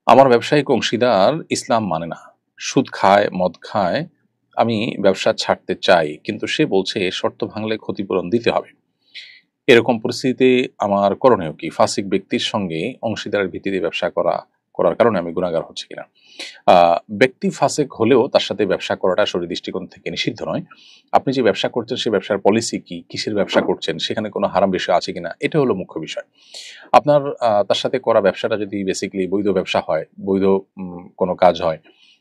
আমার ব্যবসায়িক অংশীদার ইসলাম মানে না, সুদ খায়, মদ খায়। আমি ব্যবসা ছাড়তে চাই, কিন্তু সে বলছে শর্ত ভাঙলে ক্ষতিপূরণ দিতে হবে। এরকম পরিস্থিতিতে আমার করণীয় কি? ফাসিক ব্যক্তির সঙ্গে অংশীদারের ভিত্তিতে ব্যবসা করার কারণে আমি গুনাহগার হচ্ছি কিনা? ব্যক্তি ফাসেক হলেও তার সাথে ব্যবসা করাটা শরীয়ত দৃষ্টিকোণ থেকে নিষিদ্ধ নয়। আপনি যে ব্যবসা করছেন সে ব্যবসার পলিসি কি? কিসের ব্যবসা করছেন? সেখানে কোনো হারাম বিষয় আছে কিনা? এটা হলো মুখ্য বিষয়। আপনার তার সাথে করা ব্যবসাটা যদি বেসিক্যালি বৈধ ব্যবসা হয়, বৈধ কোনো কাজ হয়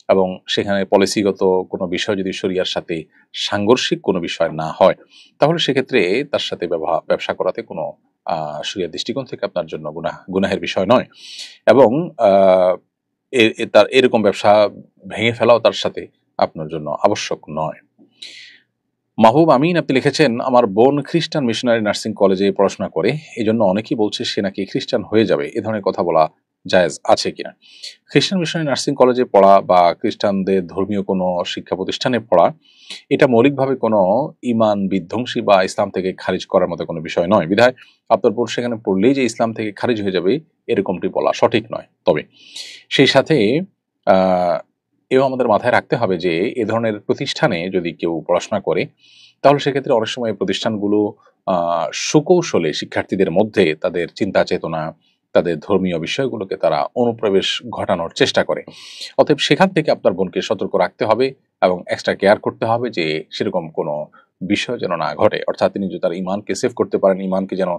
এবং সেখানে পলিসিগত কোনো বিষয় যদি শরিয়ার সাথে সাংঘর্ষিক কোনো বিষয় না হয়, তাহলে সেক্ষেত্রে তার সাথে ব্যবসা করাতে কোনো শরিয়ার দৃষ্টিকোণ থেকে আপনার জন্য গুনাহের বিষয় নয়। এবং আ এ এ তার এরকম ব্যবসা ভেঙে ফেলাও তার সাথে আপনার জন্য আবশ্যক নয়। মাহবুব আমিন আপনি লিখেছেন, আমার বোন খ্রিস্টান মিশনারি নার্সিং কলেজে পড়াশোনা করে। এজন্য অনেকেই বলছে সে নাকি খ্রিস্টান হয়ে যাবে। এ ধরনের কথা বলা জায়েজ আছে কিনা? খ্রিস্টান মিশনারি নার্সিং কলেজে পড়া বা খ্রিস্টানদের ধর্মীয় কোনো শিক্ষা প্রতিষ্ঠানে পড়া, এটা মৌলিকভাবে কোনো ঈমান বিধ্বংসী বা ইসলাম থেকে খারিজ করার মতো কোনো বিষয় নয়। বিধায় আপনার বোন সেখানে পড়লেই যে ইসলাম থেকে খারিজ হয়ে যাবে, এরকমটি বলা সঠিক নয়। তবে সেই সাথে আ এও আমাদের মাথায় রাখতে হবে যে এ ধরনের প্রতিষ্ঠানে যদি কেউ পড়াশোনা করে, তাহলে সেক্ষেত্রে অনেক সময় প্রতিষ্ঠানগুলো আ সুকৌশলে শিক্ষার্থীদের মধ্যে তাদের চিন্তা চেতনা, তাদের ধর্মীয় বিষয়গুলোকে তারা অনুপ্রবেশ ঘটানোর চেষ্টা করে। অতএব সেখান থেকে আপনার বোনকে সতর্ক রাখতে হবে এবং এক্সট্রা কেয়ার করতে হবে যে সেরকম কোনো বিষয় যেন না ঘটে। অর্থাৎ তিনি যদি তার ঈমানকে সেভ করতে পারেন, ঈমানকে যেন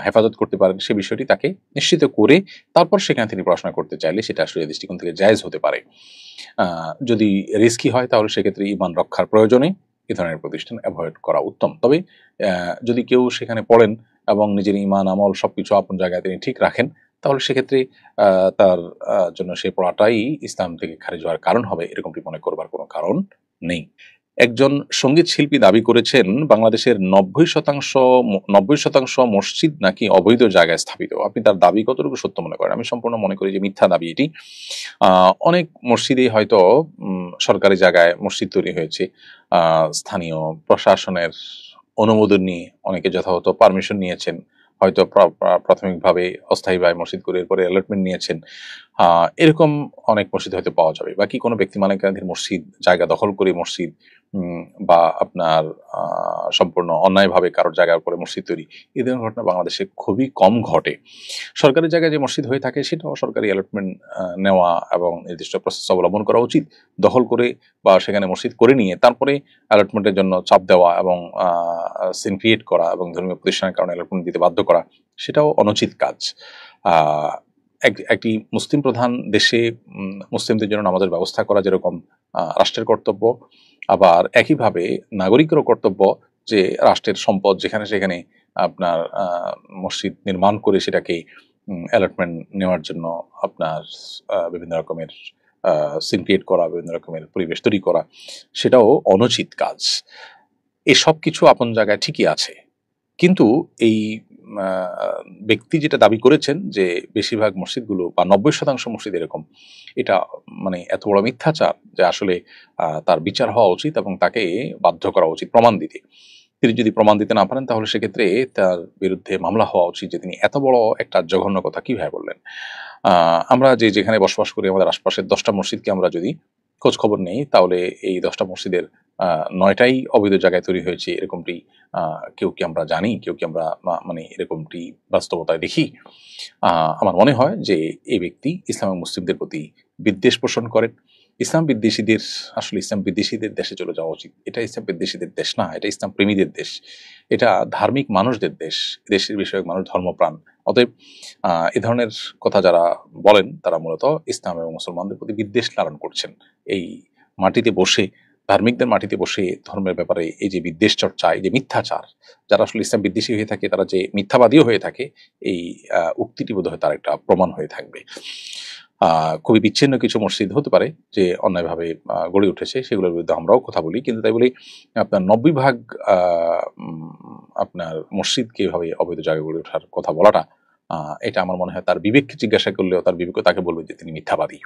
হেফাজত করতে পারেন, সে বিষয়টি তাকে নিশ্চিত করে তারপর সেখানে তিনি পড়াশোনা করতে চাইলে সেটা আসলে দৃষ্টিকোণ থেকে জায়েজ হতে পারে। যদি রিস্কি হয় তাহলে সেক্ষেত্রে ঈমান রক্ষার প্রয়োজনে এ ধরনের প্রতিষ্ঠান এভয়েড করা উত্তম। তবে যদি কেউ সেখানে পড়েন এবং নিজের ঈমান আমল সবকিছু আপন জায়গায় তিনি ঠিক রাখেন, তাহলে সেক্ষেত্রে তার জন্য সে পড়াটাই ইসলাম থেকে খারিজ হওয়ার কারণ হবে, এরকমটি মনে করবার কোনো কারণ নেই। একজন সঙ্গীত শিল্পী দাবি করেছেন বাংলাদেশের ৯০% মসজিদ নাকি অবৈধ জায়গায় স্থাপিত। আপনি তার দাবি কতটুকু সত্য মনে করেন? আমি সম্পূর্ণ মনে করি যে মিথ্যা দাবি এটি। অনেক মসজিদেই হয়তো সরকারি জায়গায় মসজিদ তৈরি হয়েছে। স্থানীয় প্রশাসনের অনুমোদন নিয়ে অনেকে যথাযথ পারমিশন নিয়েছেন। হয়তো প্রাথমিকভাবে অস্থায়ীভাবে মসজিদ করে এরপরে অ্যালটমেন্ট নিয়েছেন। এরকম অনেক মসজিদ হয়তো পাওয়া যাবে। বাকি কোনো ব্যক্তি মালিকানাধীন মসজিদ, জায়গা দখল করে মসজিদ বা আপনার আ সম্পূর্ণ অন্যায়ভাবে কারোর জায়গার উপরে মসজিদ তৈরি, এ ধরনের ঘটনা বাংলাদেশে খুবই কম ঘটে। সরকারি জায়গায় যে মসজিদ হয়ে থাকে সেটাও সরকারি অ্যালটমেন্ট নেওয়া এবং নির্দিষ্ট প্রসেস অবলম্বন করা উচিত। দখল করে বা সেখানে মসজিদ করে নিয়ে তারপরে অ্যালটমেন্টের জন্য চাপ দেওয়া এবং সিন ক্রিয়েট করা এবং ধর্মীয় প্রতিষ্ঠানের কারণে অ্যালটমেন্ট দিতে বাধ্য করা, সেটাও অনুচিত কাজ। আ একটি মুসলিম প্রধান দেশে মুসলিমদের জন্য নামাজের ব্যবস্থা করা যেরকম রাষ্ট্রের কর্তব্য, আবার একইভাবে নাগরিকেরও কর্তব্য যে রাষ্ট্রের সম্পদ যেখানে সেখানে আপনার মসজিদ নির্মাণ করে সেটাকে অ্যালটমেন্ট নেওয়ার জন্য আপনার বিভিন্ন রকমের সিন ক্রিয়েট করা, বিভিন্ন রকমের পরিবেশ তৈরি করা, সেটাও অনুচিত কাজ। এসব কিছু আপন জায়গায় ঠিকই আছে। কিন্তু এই আ ব্যক্তি যেটা দাবি করেছেন যে বেশিরভাগ মসজিদগুলো বা ৯০% মসজিদ এরকম, এটা মানে এত বড় মিথ্যাচার যে আসলে তার বিচার হওয়া উচিত এবং তাকে বাধ্য করা উচিত প্রমাণ দিতে। তিনি যদি প্রমাণ দিতে না পারেন তাহলে সেক্ষেত্রে তার বিরুদ্ধে মামলা হওয়া উচিত যে তিনি এত বড় একটা জঘন্য কথা কিভাবে বললেন। আ আমরা যেখানে বসবাস করি আমাদের আশপাশের ১০ টা মসজিদকে আমরা যদি খোঁজ খবর নেই তাহলে এই ১০ টা মসজিদের ৯ টাই অবৈধ জায়গায় তৈরি হয়েছে এরকমটি আ কেউ কি আমরা জানি? কেউ কি আমরা মানে এরকমটি বাস্তবতায় দেখি? আ আমার মনে হয় যে এই ব্যক্তি ইসলাম এবং মুসলিমদের প্রতি বিদ্বেষ পোষণ করেন। ইসলাম বিদ্বেষীদের দেশে চলে যাওয়া উচিত। এটা ইসলাম বিদ্বেষীদের দেশ না, এটা ইসলাম প্রেমীদের দেশ। এটা ধার্মিক মানুষদের দেশ। দেশের বিষয়ক মানুষ ধর্মপ্রাণ। অতএব এ ধরনের কথা যারা বলেন তারা মূলত ইসলাম এবং মুসলমানদের প্রতি বিদ্বেষ লালন করছেন। এই মাটিতে বসে, ধার্মিকদের মাটিতে বসে ধর্মের ব্যাপারে এই যে বিদ্বেষ চর্চা, এই যে মিথ্যাচার, যারা আসলে ইসলাম বিদ্বেষী হয়ে থাকে, তারা যে মিথ্যাবাদীও হয়ে থাকে, এই উক্তিটি বোধহয় তার একটা প্রমাণ হয়ে থাকবে। খুবই বিচ্ছিন্ন কিছু মসজিদ হতে পারে যে অন্যায়ভাবে গড়ে উঠেছে, সেগুলোর বিরুদ্ধে আমরাও কথা বলি। কিন্তু তাই বলে আপনার ৯০ ভাগ আ উম আপনার মসজিদকে এভাবে অবৈধ জায়গায় গড়ে ওঠার কথা বলাটা, এটা আমার মনে হয় তার বিবেককে জিজ্ঞাসা করলেও তার বিবেকও তাকে বলবে যে তিনি মিথ্যাবাদী।